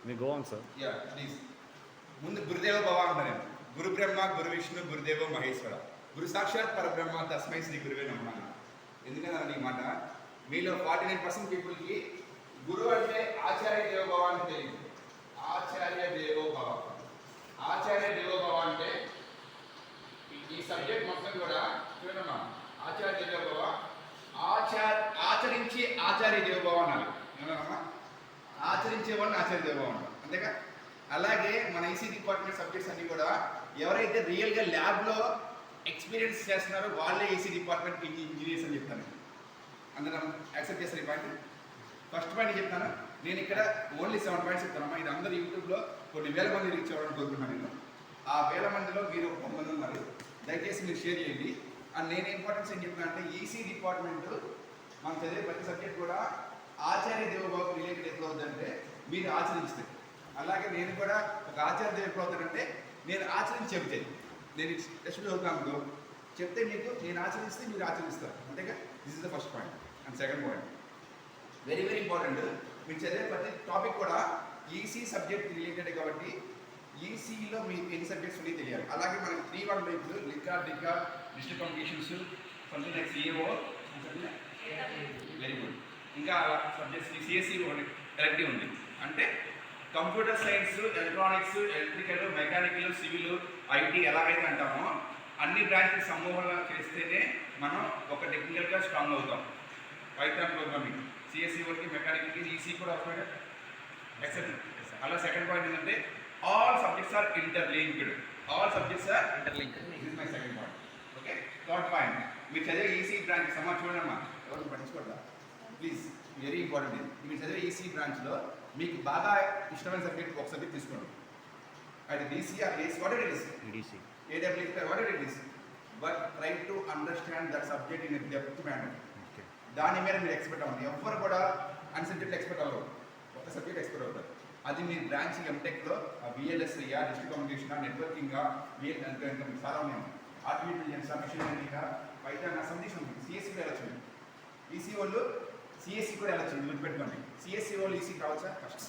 Me Goan sir. Yeah please. ముందు గురుదేవ భవ అంటాను. గురు బ్రహ్మ గురు విష్ణు గురుదేవ మహేశ్వర గురు సాక్షాత్ పరబ్రహ్మ తస్మై శ్రీ గురువే నమః. ఎందుకన్నా ఈ మాట మీలో 49% పీపుల్కి గురు అంటే ఆచార్య దేవో భవ అంటే తెలియదు. ఆచార్య దేవో భవ, ఆచార్య దేవో భవ అంటే ఈ సబ్జెక్ట్ మొత్తం కూడా చూడమ్మా. ఆచార్య దేవో భవ, ఆచరించి ఆచార్య దేవో భవ అనాలి. ఏమన్నా ఆచరించేవాడిని ఆచార్య దేవో భవ అంటారు, అంతేగా. అలాగే మన ఐసీ డిపార్ట్మెంట్ సబ్జెక్ట్స్ అన్నీ కూడా ఎవరైతే రియల్గా ల్యాబ్లో ఎక్స్పీరియన్స్ చేస్తున్నారో వాళ్ళే ఏసీ డిపార్ట్మెంట్ ఇంజనీర్స్ అని చెప్తాను. అందరం యాక్సెప్ట్ చేస్తారు ఈ పాయింట్. ఫస్ట్ పాయింట్ చెప్తాను. నేను ఇక్కడ ఓన్లీ 7 పాయింట్స్ చెప్తానమ్మా. ఇది అందరూ యూట్యూబ్లో కొన్ని వేల మంది రీచ్ అవ్వాలని కోరుకుంటున్నాను నేను. ఆ వేల మందిలో మీరు 1 మంది ఉన్నారు. దయచేసి మీరు షేర్ చేయండి. అండ్ నేను ఇంపార్టెన్స్ ఏం చెప్తున్నా అంటే ఈసీ డిపార్ట్మెంట్ మనం చదివే ప్రతి సబ్జెక్ట్ కూడా ఆచార్య దేవోభావకు రిలేటెడ్ ఎట్లా అవుతుందంటే మీరు ఆచరిస్తారు. అలాగే నేను కూడా ఒక ఆచార్య దేవ ఎప్పుడు అవుతానంటే నేను ఆచరించి చెబితే, నేను టెస్ట్ చదువుతాను చెప్తే మీకు నేను ఆచరిస్తే మీరు ఆచరిస్తారు, అంతేగా. This is the first point. And second point very very important. మీరు చదివే ప్రతి టాపిక్ కూడా ఈసీ సబ్జెక్ట్ రిలేటెడ్ కాబట్టి ఈసీలో మీకు ఎన్ని సబ్జెక్ట్స్ ఉన్నాయి తెలియాలి. అలాగే మనకి 3-1 టైప్స్ లికార్ డికార్ digital communications something like CAO very good. ఇంకా సబ్జెక్ట్స్ సిఎస్సి ఎలక్టివ్ ఉంది. అంటే computer science, electronics, electrical, mechanical, civil, IT ఎలాగైతే అంటామో అన్ని బ్రాంచ్కి సమూహంగా చేస్తేనే మనం ఒక టెక్నికల్గా స్ట్రాంగ్ అవుతాం. పైథాన్ ప్రోగ్రామింగ్ సిఎస్సి వరకు, మెకానికల్కి, ఈసీ కూడా వస్తాయి ఎక్సెప్ట్. అలా సెకండ్ పాయింట్ ఏంటంటే all subjects are interlinked. All subjects are interlinked. This is my second point. Okay. Third point మీరు చదివే ఈసీ బ్రాంచ్ సమాజ్ చూడమ్మా, ఎవరు పట్టించుకోవట్లా ప్లీజ్, వెరీ ఇంపార్టెంట్. మీరు చదివే ఈసీ బ్రాంచ్లో మీకు బాగా ఇష్టమైన సబ్జెక్ట్ ఒక సబ్జెక్ట్ తీసుకోండి. అది DC or AC, what it is, EDC, AWC, what it is, but try to understand that subject in depth manner. దాని మీద మీరు ఎక్స్పెక్ట్ అవ్వండి. ఎవరు కూడా అన్ని సబ్జెక్ట్ ఎక్స్పెక్ట్ అవ్వరు, ఒక సబ్జెక్ట్ ఎక్స్పెక్ట్ అవుతారు. అది మీ బ్రాంచ్ ఎంటెక్లో బిఎల్ఎస్ఐయా, డిజిటల్ కమ్యూనికేషనా, నెట్వర్కింగా, చాలా ఉన్నాయి. ఆర్టిఫిషియల్ ఇంటెలిజెన్స్, మిషన్ లెర్నింగ్గా, పైథాన్ సందేశం ఉంది. సిఎస్సి కూడా వెళ్ళచ్చు. ఈసీ వాళ్ళు సిఎస్సి కూడా వెళ్ళచ్చు, గుర్తుపెట్టుకోండి. సిఎస్సి వాళ్ళు ఈసీ కావచ్చా? కష్టం.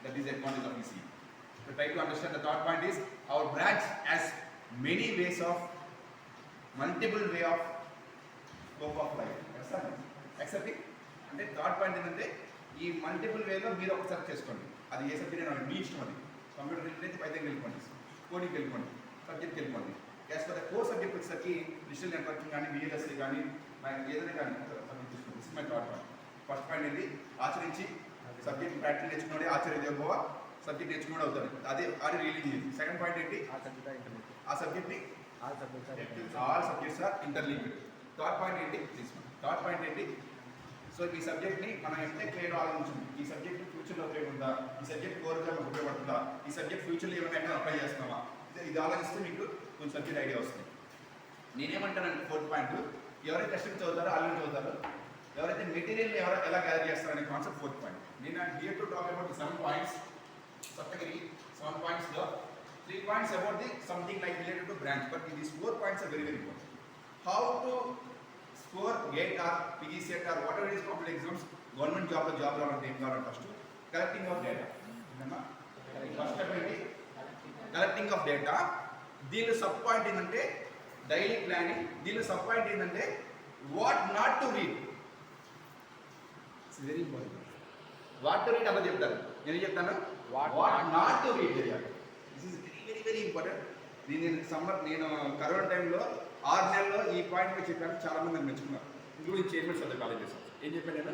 That is advantage of EC. So try to understand. The third point is our branch has many ways of multiple way of scope of life. Accepting. అంటే third point ఏంటంటే ఈ multiple వేలో మీరు ఒక search చేసుకోండి. అది ఏ subject అయినా మీ ఇష్టం. అది కంప్యూటర్ రిలేటెడ్ పైథాన్కి వెళ్ళిపోండి, కోడింగ్కి వెళ్ళిపోండి, సబ్జెక్ట్కి వెళ్ళిపోండి. As for the core subject వచ్చేసరికి డిజిటల్ నెట్వర్కింగ్ కానీ, బిఎల్ఎస్ఐ కానీ, ఏదైనా కానీ సబ్జెక్ట్ తీసుకోండి. This is my third point. First point ఏంటి, ఆచరించి సబ్జెక్ట్ ప్రాక్టీస్ నేర్చుకున్నాడే ఆచార్య దేవోభవ, సబ్జెక్ట్ నేర్చుకుని అవుతాడు. అది రిలీజ్ చేసి. సెకండ్ పాయింట్ ఏంటి, ఆ సబ్జెక్ట్ని all subjects are interlinked. Third point ఏంటి, థర్డ్ పాయింట్ ఏంటి, సో ఈ సబ్జెక్ట్ని మనం ఎంటెక్ చేయడం ఆలోచించింది. ఈ సబ్జెక్ట్ ఫ్యూచర్లో ఉపయోగపడుతుందా, ఈ సబ్జెక్ట్ కోర్గా మనకు ఉపయోగపడుతుందా, ఈ సబ్జెక్ట్ ఫ్యూచర్లో ఏమైనా అప్లై చేస్తున్నావా, ఇది ఆలోచిస్తే మీకు కొంచెం సబ్జెక్ట్ ఐడియా వస్తుంది. నేనేమంటానంటే ఫోర్త్ పాయింట్, ఎవరైతే టెస్ట్ చదువుతారో వాళ్ళు చదువుతారో, ఎవరైతే మెటీరియల్ ఎలా గ్యాదర్ చేస్తారనే కాన్సెప్ట్ ఫోర్త్ పాయింట్. నేను here to talk about 7 points. Category 7 points there, 3 points about the something like related to branch, but these 4 points are very very important. How to score GATE or PGCET or whatever is complex exams, government job lo em kavalante first collecting of data. First step enti collecting of data. దీనిలో sub point ఏంటంటే daily planning. దీనిలో sub point ఏంటంటే what not to read. It's very important. What to read అలా చెప్తారు, నేను చెప్తాను what not to read చేయాలి. This is very very very important. నేను కరోనా టైంలో 6 నెలల్లో ఈ పాయింట్ మీద చెప్పాను, చాలా మంది నన్ను మెచ్చుకున్నారు, including chairmans of the colleges. ఏం చెప్పాను నేను,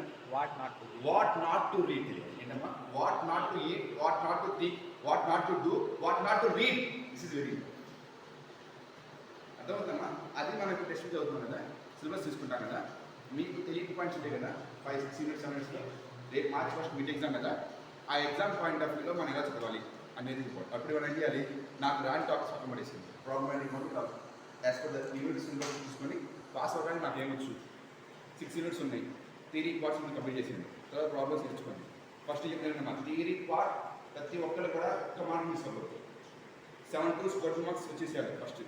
వాట్ నాట్ టు రీడ్ తెలియాలి. ఏంటమ్మా, what not to eat, what not to think, what not to do, what not to read. This is very important. అర్థమవుతుందమ్మా. అది మనం ఇప్పుడు టెస్ట్ చదువుతున్నాం కదా, సిలబస్ తీసుకుంటాం కదా, మీకు తెలియని పాయింట్స్ ఉంటాయి కదా 5-6 యూనిట్స్ 7 యూనిట్స్లో. రేపు మార్చ్ 1 మిడ్ ఎగ్జామ్ కదా, ఆ ఎగ్జామ్ పాయింట్ ఆఫ్ వ్యూలో మనం ఎలా చదవాలి అనేది ఇంపార్టెంట్. అప్పుడు ఏమైనా చేయాలి, నాకు రాని టాపిక్స్ పక్కన పడేసింది, ప్రాబ్లమాటిక్ మనం రాదు. యాజ్ పర్ ద యూనిట్స్ తీసుకొని పాస్ అవ్వడానికి నాకు ఏమొచ్చు, 6 యూనిట్స్ ఉన్నాయి, థియరీ పార్ట్స్ మనం కంప్లీట్ చేసింది, తర్వాత ప్రాబ్లమ్స్ నేర్చుకోండి. ఫస్ట్ చెప్పిన థియరీ పార్ట్ ప్రతి ఒక్కరు కూడా ఒక్క మార్క్ మిస్ అవ్వదు. 7 to 14 మార్క్స్ వచ్చేసేయాలి ఫస్ట్.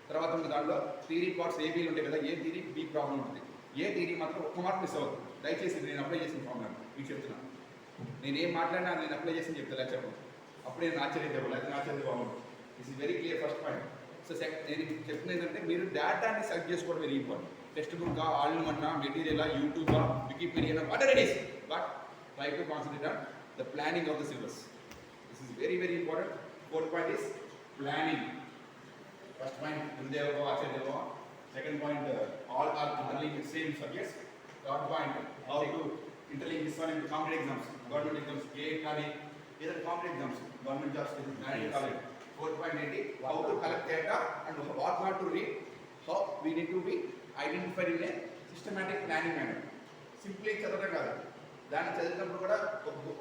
తర్వాత దాంట్లో థియరీ పార్ట్స్ ఏబీలు ఉంటాయి కదా, ఏ థియరీ బీ ప్రాబ్లం ఉంటుంది, ఏ థియరీ మాత్రం ఒక్క మార్క్ మిస్ అవ్వదు. దయచేసి నేను అప్లై చేసిన ఫార్ములా మీకు చెప్తున్నాను. నేనేం మాట్లాడినా నేను అప్లై చేసి చెప్తా చెప్పు అప్పుడు నేను ఆశ్చర్యపోవాలి అది ఆశ్చర్య బాగుంటుంది. This is very clear first point. So నేను చెప్తున్నా ఏంటంటే మీరు డేటాని సెలెక్ట్ చేసుకోవడం very important. Textbook all అన్నా material YouTube Wikipedia whatever it is but try to concentrate on the planning of the syllabus. This is very very important. Fourth point is planning. First point Gurudeva Acharya. Second point all are interlink same subjects. Third point how to interlink this one into competitive exams, government exams, GATE కానీ either competitive exams, government jobs management college. Fourth point ఏంటి, how to collect data and what not to read, how we need to be identified in a systematic planning manner. Simply చదవడం కాదు, దాన్ని చదివినప్పుడు కూడా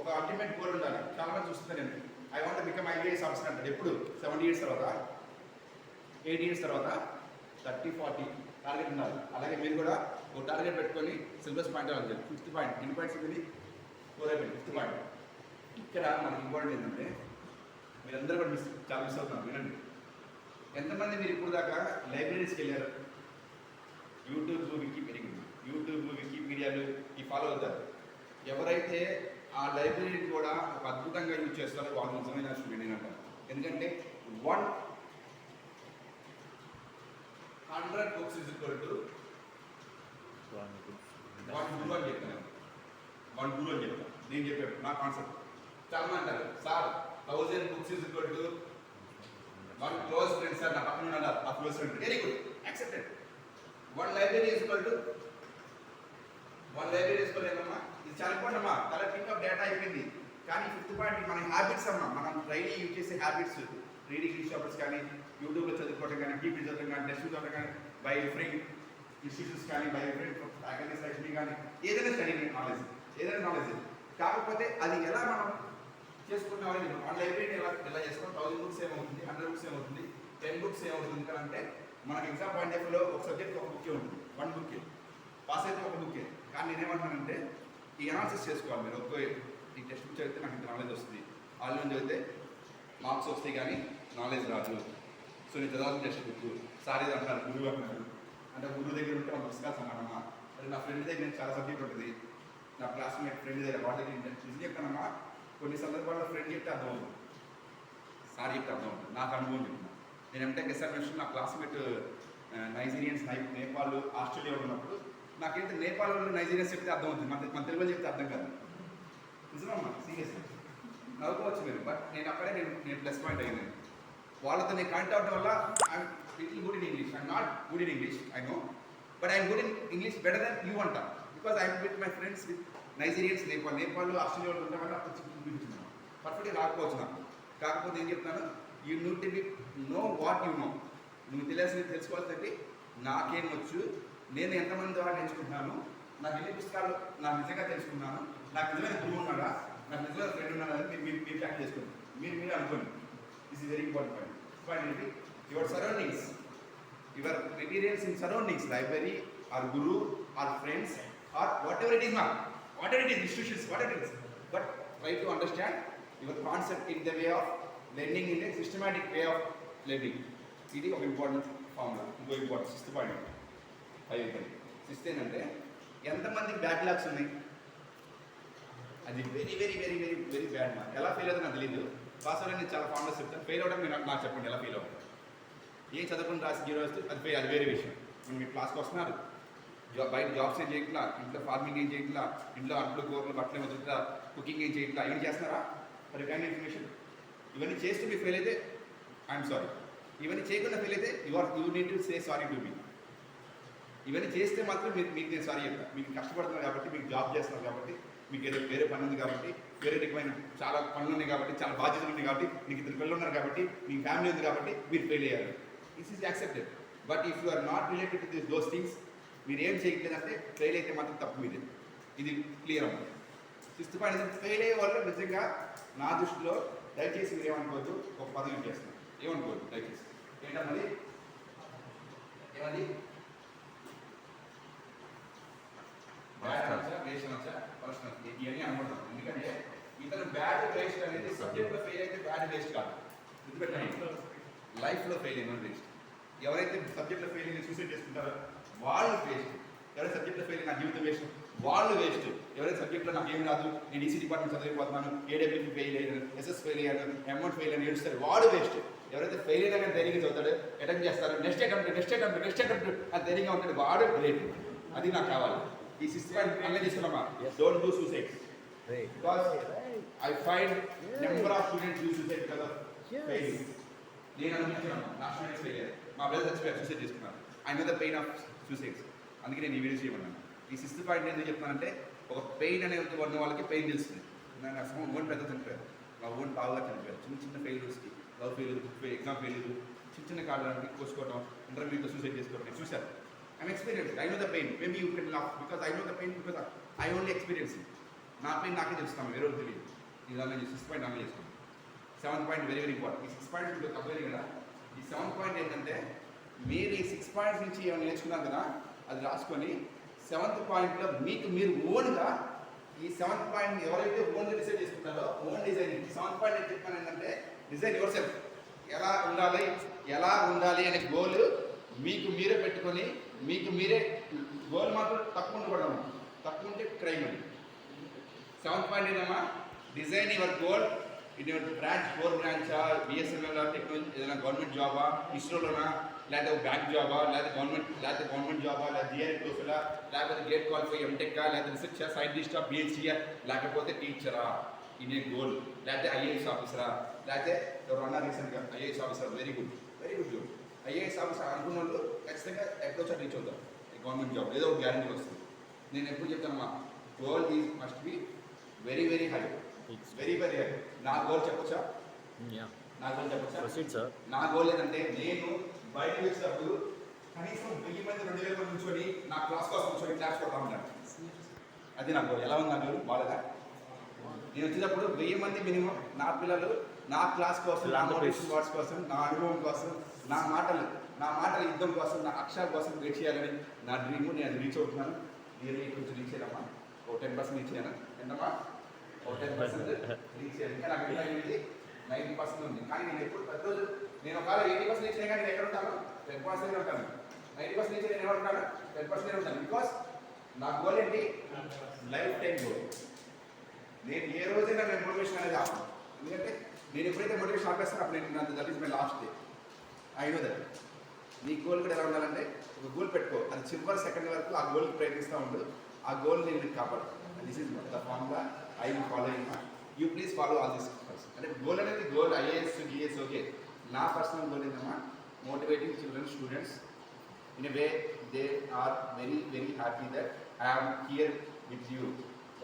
ఒక ultimate goal ఉండాలి. చాలా మంది చూస్తున్నాను నేను I want become IAS officer అంటారు. ఎప్పుడు 70 years తర్వాత 8 years తర్వాత 30-40 టార్గెట్ ఉండాలి. అలాగే మీరు కూడా ఒక టార్గెట్ పెట్టుకొని సిలబస్ పాయింట్ అవ్వాలి. ఫిఫ్త్ పాయింట్ ఎన్ని పాయింట్స్ ఇది 4 అయిపోయింది. ఫిఫ్త్ పాయింట్ ఇక్కడ మనకి ఇంపార్టెంట్ ఏంటంటే మీరందరూ కూడా చాలా మిస్ అవుతున్నారు. వినండి, ఎంతమంది మీరు ఇప్పుడు దాకా లైబ్రరీస్కి వెళ్ళారు? యూట్యూబ్ వికీపీడియాలు ఈ ఫాలో అవుతారు. ఎవరైతే ఆ లైబ్రరీని కూడా ఒక అద్భుతంగా యూజ్ చేస్తారో వాళ్ళు నిజమైన స్టూడెంట్ అని అంటారు. ఎందుకంటే 100 books is equal to 1 guru అని చెప్తాను. 1 guru అని చెప్తాను. నేను చెప్పాను నా కాన్సెప్ట్. చాలా మంది అంటారు sir 1000 books is equal to 1 close friend sir. నా పక్కన ఉన్నారు ఆ close friend. Very good, accepted. 1 library is equal to ఏమమ్మా, ఇది చాలా ఇంపార్టెంట్ అమ్మా. కలెక్టింగ్ ఆఫ్ డేటా అయిపోయింది. కానీ ఫిఫ్త్ పాయింట్ మన హ్యాబిట్స్ అమ్మా, మనం డైలీ యూజ్ చేసే హ్యాబిట్స్. రీడింగ్ న్యూస్ పేపర్స్ కానీ, యూట్యూబ్లో చదువుకోవడం కానీ, టీవీ చదవడం కానీ, టెస్ట్ చదవడం కానీ, బై రిఫరింగ్ ఇన్స్టిట్యూట్స్ కానీ, బై రిఫరింగ్ ఫ్యాకల్టీ సైట్స్ని కానీ, ఏదైనా స్టడీ నాలెడ్జ్, ఏదైనా నాలెడ్జ్. కాకపోతే అది ఎలా మనం చేసుకుంటాం అనేది మన లైబ్రరీని ఎలా చేసుకుంటాం. 1000 books ఏమవుతుంది, 100 books ఏమవుతుంది, 10 books ఏమవుతుంది అంటే మనకి ఎగ్జామ్ పాయింట్ ఆఫ్ వ్యూలో ఒక సబ్జెక్ట్ ఒక బుక్కే ఉంటుంది. 1 book పాస్ అయితే ఒక బుక్కే. కానీ నేనేమంటున్నానంటే ఈ అనాలిసిస్ చేసుకోవాలి మీరు. ఒక ఈ టెక్స్ట్ బుక్ చదివితే నాకు ఇంత నాలెడ్జ్ వస్తుంది, ఆన్లైన్ చదివితే మార్క్స్ వస్తాయి కానీ నాలెడ్జ్ రాదు. సో నేను చదవాల్సిన టెక్స్ట్ బుక్ సార్ ఇది అంటారు గురువు అంటున్నారు. అంటే గురువు దగ్గర ఉంటే మన పుస్తకాలు సమానమా? మరి నా ఫ్రెండ్ దగ్గర నేను చాలా సబ్జెక్ట్ ఉంటుంది. నా క్లాస్మేట్ ఫ్రెండ్ దగ్గర వాటి దగ్గర నిజం చెప్తానమ్మా. కొన్ని సందర్భాల్లో ఫ్రెండ్ చెప్తే అర్థం అవుతుంది, సార్ చెప్తే అర్థం అవుతుంది. నాకు అనుభవం చెప్తున్నా. నేను ఎంటెక్ ఎస్ఆర్ఎస్ నా క్లాస్మేట్ నైజీరియన్స్, నేపాల్, ఆస్ట్రేలియా ఉన్నప్పుడు నాకైతే నేపాల్ వాళ్ళు నైజీరియన్స్ చెప్తే అర్థం అవుతుంది, మన తెలుగులో చెప్తే అర్థం కాదు. నిజమమ్మా, సీరియస్ నవ్వుకోవచ్చు మీరు. బట్ నేను అక్కడే నేను ప్లస్ పాయింట్ అయ్యింది. వాళ్ళతో నేను కనెక్ట్ అవ్వడం వల్ల I'm little good in English. I'm not good in English, I know, but I'm good in English better then you అంట. Because I'm with my friends with Nigerians, Nepal, Australia వాళ్ళు ఉండడం వల్ల అప్పుడు చూపించున్నాను. పర్ఫెక్ట్గా రాకపోవచ్చు నాకు. కాకపోతే ఏం చెప్తాను, you need to be know what you know. నువ్వు తెలుసుకోవాల్సింది నాకేం వచ్చు, నేను ఎంతమంది ద్వారా నేర్చుకుంటున్నాను, నాకు ఎన్ని పుస్తకాలు నాకు నిజంగా తెలుసుకున్నాను, నాకు నిజమైన గురువు ఉన్నాడా, నాకు నిజమైన ఫ్రెండ్ ఉన్నాడా అని మీరు ప్లాన్ చేసుకోండి. మీరు అనుకోండి. This is very important point. ఏంటి, your surroundings, your materials in surroundings, library or guru or friends or whatever it is, institutions, whatever it is. But try to understand your concept in the way of learning, in a systematic way of learning. ఇది ఒక important formula. ఇంకో important sixth point. Sixth ఏంటంటే ఎంతమందికి బ్యాక్లాగ్స్ ఉన్నాయి, అది very very very very very bad mark. ఎలా fail అవుతుందో నాకు తెలియదు. పాస్ అవ్వడం నేను చాలా ఫార్మర్స్ చెప్తాను. ఫెయిల్ అవ్వడం మీరు నాకు చెప్పండి ఎలా ఫెయిల్ అవుతుంది. ఏం చదువుకుని రాసి 0 వస్తే అది వేరే విషయం. మీరు క్లాస్కి వస్తున్నారు, బయట జాబ్స్ ఏం చేయట్లా, ఇంట్లో ఫార్మింగ్ ఏం చేయట్లా, ఇంట్లో అంట్లు కూరలు బట్టలు వదులుతా, కుకింగ్ ఏం చేయట్లా, ఏం చేస్తున్నారా ఫర్ కైండ్ ఇన్ఫర్మేషన్. ఇవన్నీ చేస్తూ మీరు ఫెయిల్ అయితే ఐఎమ్ సారీ. ఇవన్నీ చేయకుండా ఫెయిల్ అయితే you need to say sorry to me. ఇవన్నీ చేస్తే మాత్రం మీకు నేను సారీ చెప్తాను. మీకు కష్టపడుతున్నారు కాబట్టి, మీకు జాబ్ చేస్తున్నారు కాబట్టి, మీకు ఏదో వేరే పని ఉంది కాబట్టి, వేరే రకమైన చాలా పనులు ఉన్నాయి కాబట్టి, చాలా బాధ్యతలు ఉన్నాయి కాబట్టి, మీకు 2 పిల్లలు ఉన్నారు కాబట్టి, మీ ఫ్యామిలీ ఉంది కాబట్టి మీరు ఫెయిల్ అయ్యారు. This is accepted. But if you are not related to those things, మీరు ఏం చేయట్లేదంటే ఫెయిల్ అయితే మాత్రం తప్పు మీదే. ఇది క్లియర్ అమ్మ. సిక్స్త్ పాయింట్, ఫెయిల్ అయ్యే వాళ్ళు నిజంగా నా దృష్టిలో దయచేసి మీరు ఏమనుకోవద్దు, ఒక పదం యూజ్ చేస్తున్నాను, ఏమనుకోవద్దు దయచేసి. ఏంటన్నది ఏమది ఇవన్నీ అనుకుంటాం. ఎందుకంటే ఇతను బ్యాడ్ వేస్ట్ అనేది సబ్జెక్ట్లో ఫెయిల్ అయితే బ్యాడ్ వేస్ట్ కాదు. ఎందుకంటే లైఫ్లో ఫెయిల్ అయిన వేస్ట్. ఎవరైతే సబ్జెక్ట్లో ఫెయిల్ అయిన సూసైడ్ చేసుకుంటారో వాళ్ళు వేస్ట్. ఎవరైతే సబ్జెక్ట్లో ఫెయిల్ అయిన జీవితం వేస్ట్ వాళ్ళు వేస్ట్. ఎవరైతే సబ్జెక్ట్లో నాకు ఏం రాదు, నేను ఈసీ డిపార్ట్మెంట్ చదివిపోతున్నాను, ఏడబ్ల్యూపీ ఫెయిల్ అయ్యాను, ఎస్ఎస్ ఫెయిల్ అయ్యాను, అమౌంట్ ఫెయిల్ అని ఏడుస్తారు, వాడు వేస్ట్. ఎవరైతే ఫెయిల్ అయినా కానీ ధైర్యంగా చదువుతాడు, అటెంప్ట్ చేస్తారు, నెక్స్ట్ అటెంప్ట్ అని ధైర్యంగా ఉంటాడు, వాడు గ్రేట్. అది నాకు కావాలి. ఈ 6 పాయింట్ అన్నీ తీసుకున్నామా, don't do suicide. Because I find number of students do suicide because of failing. నేను అనుకుంటున్నాను నా స్టూడెంట్స్ ఫెయిల్ అయ్యారు, మా బ్రదర్ చచ్చిపోయారు, సూసైడ్ చేసుకున్నారు. I know the pain of suicides. అందుకే నేను ఈ వీడియో చేయమన్నాను. ఈ 6th పాయింట్ ఎందుకు చెప్తానంటే, ఒక పెయిన్ అనేది ఉన్న వాళ్ళకి పెయిన్ తెలుస్తుంది. నా ఓన్ పెద్ద చనిపోయారు, మా ఓన్ బాగా చనిపోయారు, చిన్న ఫెయిల్యూర్స్కి, లవ్ ఫెయిల్యూర్, ఎగ్జామ్ ఫెయిల్యూర్, చిన్న కాళ్ళకి కోసుకోవడం, ఇంటర్వ్యూతో సూసైడ్ చేసుకోవడం నేను చూశాను. I'm experience, I know the pain. Maybe you can laugh because I know the pain because I only experience. నా పెయిన్ నాకే తెలుస్తాను, వేరే వాళ్ళు తెలియదు. ఇది అలా 6th పాయింట్ అమలు చేసుకున్నాను. 7th point very very important. ఈ 6 పాయింట్స్ మీకు తప్పలేదు కదా. ఈ 7th పాయింట్ ఏంటంటే, మీరు ఈ 6 పాయింట్స్ నుంచి ఏమైనా నేర్చుకున్నారు కదా, అది రాసుకొని 7th పాయింట్లో మీకు మీరు ఓన్గా ఈ 7th పాయింట్ ఎవరైతే ఓన్గా డిసైడ్ చేసుకుంటారో ఓన్ డిజైనింగ్. ఈ 7th పాయింట్ నేను చెప్పాను ఏంటంటే, డిజైన్ యువర్ సెల్ఫ్. ఎలా ఉండాలి అనే గోల్ మీకు మీరే పెట్టుకొని, మీకు మీరే గోల్ మాత్రం తక్కువ ఉండకూడదు. తక్కువ ఉంటే క్రైమ్ అని. 7th పాయింట్ ఏంటమ్మా, design your goal in your branch, core బ్రాంచా, బిఎస్ఎన్ఎల్ టెక్నాలజీ, ఏదైనా గవర్నమెంట్ జాబా, ఇస్రోలోనా, లేకపోతే బ్యాంక్ జాబా, లేకపోతే గవర్నమెంట్ జాబా, లేదా జిఆర్ టోఫిలా, లేకపోతే గేట్ క్వాలిఫై ఎంటెక్కా, లేకపోతే రీసెర్చ్ సైంటిస్టా, పిహెచ్డియా, లేకపోతే టీచరా ఇన్ ఏ గోల్, లేకపోతే ఐఏఎస్ ఆఫీసరా, లేకపోతే ఎవరన్నా రీసెంట్గా IAS officer. Very good job. IAS officer అనుకున్న వాళ్ళు ఖచ్చితంగా ఎప్పుడో రీచ్ అవుతారు గవర్నమెంట్ జాబ్, ఏదో ఒక గ్యారెంటీ వస్తుంది. నేను ఎప్పుడు చెప్తానమ్మా, goal is must be very very high, very very high. నా గోల్ చెప్పొచ్చా? నా గోల్ ఏంటంటే, నేను బయటకు వచ్చినప్పుడు కనీసం 1000 మంది 2000 మంది నుంచొని నా క్లాస్ కోసం కూర్చొని క్లాస్ కొడతా ఉంటాను. అది నా గోల్. ఎలా ఉంది నా గోల్? బాగా నేను వచ్చినప్పుడు 1000 మంది మినిమం నా పిల్లలు నా క్లాస్ కోసం, నా మోటివేషన్ వర్డ్స్ కోసం, నా అనుభవం కోసం, నా మాటల యుద్ధం కోసం, నా అక్షరాల కోసం వెయిట్ చేయాలని నా డ్రీమ్. నేను అది రీచ్ అవుతున్నాను. నేను కొంచెం రీచ్ అయ్యామా, ఒక 10% రీచ్ అయ్యాను. ఎంతమ్మా? ఒక 10% రీచ్ అయ్యాను. ఇంకా నాకు ఇంకా అయింది 90% ఉంది. కానీ నేను ఎప్పుడు ప్రతిరోజు నేను ఒకవేళ 80% రీచ్ అయినా కానీ నేను ఎక్కడ ఉంటాను? 10% ఉంటాను. 90% రీచ్ నేను ఎవరు ఉంటాను? 10% ఉంటాను. బికాస్ నా గోల్ ఏంటి? Life time goal. నేను ఏ రోజైనా నేను మోటివేషన్ అనేది ఆపను. ఎందుకంటే నేను ఎప్పుడైతే మోటివేషన్ ఆపేస్తాను అప్పుడు నేను that is my last day. I know that. నీ గోల్ కూడా ఎలా ఉండాలంటే, ఒక గోల్ పెట్టుకో, అది చివరి సెకండ్ వరకు ఆ గోల్కి ప్రయత్నిస్తూ ఉండు. ఆ గోల్ నేను కాపాడు. This is the formula I will following. You please follow all this. అంటే గోల్ అనేది గోల్ ఐఏఎస్ జిఎస్ ఓకే. నా పర్సనల్ గోల్ ఏంటమ్మా, motivating children students in a way they are very very happy that I am here with you.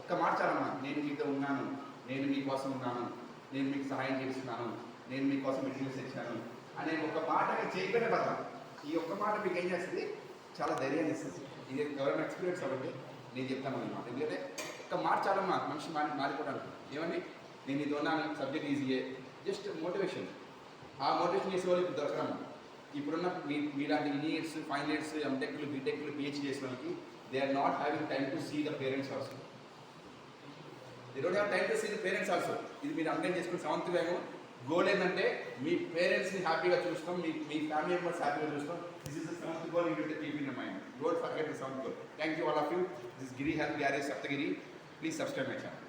ఒక్క మాట చాలమ్మా, నేను మీతో ఉన్నాను, నేను మీకోసం ఉన్నాను, నేను మీకు సహాయం చేస్తున్నాను, నేను మీకోసం మెటీరియల్స్ ఇచ్చాను అనే ఒక మాట చేయకపోయినా పర్వాలేదు. ఈ ఒక్క మాట మీకు ఏం చేస్తుంది? చాలా ధైర్యాన్ని ఇస్తుంది. ఇది ఎవరైనా ఎక్స్పీరియన్స్ అవ్వండి, నేను చెప్తాను అన్నమాట. ఎందుకంటే ఒక్క మాట చాలమ్మా మనిషి మారిపోవడానికి. ఏమని? నేను ఇది ఉన్నాను, సబ్జెక్ట్ ఈజీయే, జస్ట్ మోటివేషన్. ఆ మోటివేషన్ చేసే వాళ్ళు ఇప్పుడు దొరకడం. ఇప్పుడున్న మీలాంటి ఇంజనీర్స్, ఫైనల్ ఇయర్స్, ఎంటెక్లు, బీటెక్లు, పిహెచ్డీ చేసిన వాళ్ళకి they are not having time to see the parents also. They don't have time to see the parents also. ఇది మీరు అర్థం చేసుకుని 7th వేగం గోల్ ఏంటంటే, మీ పేరెంట్స్ని హ్యాపీగా చూస్తాం, మీ ఫ్యామిలీ మెంబర్స్ హ్యాపీగా చూస్తాం. This is the 7th goal you have to keep in your mind. Don't forget the 7th goal. Thank you all of you. This is Giri Health Garage Saptagiri. Please subscribe my channel.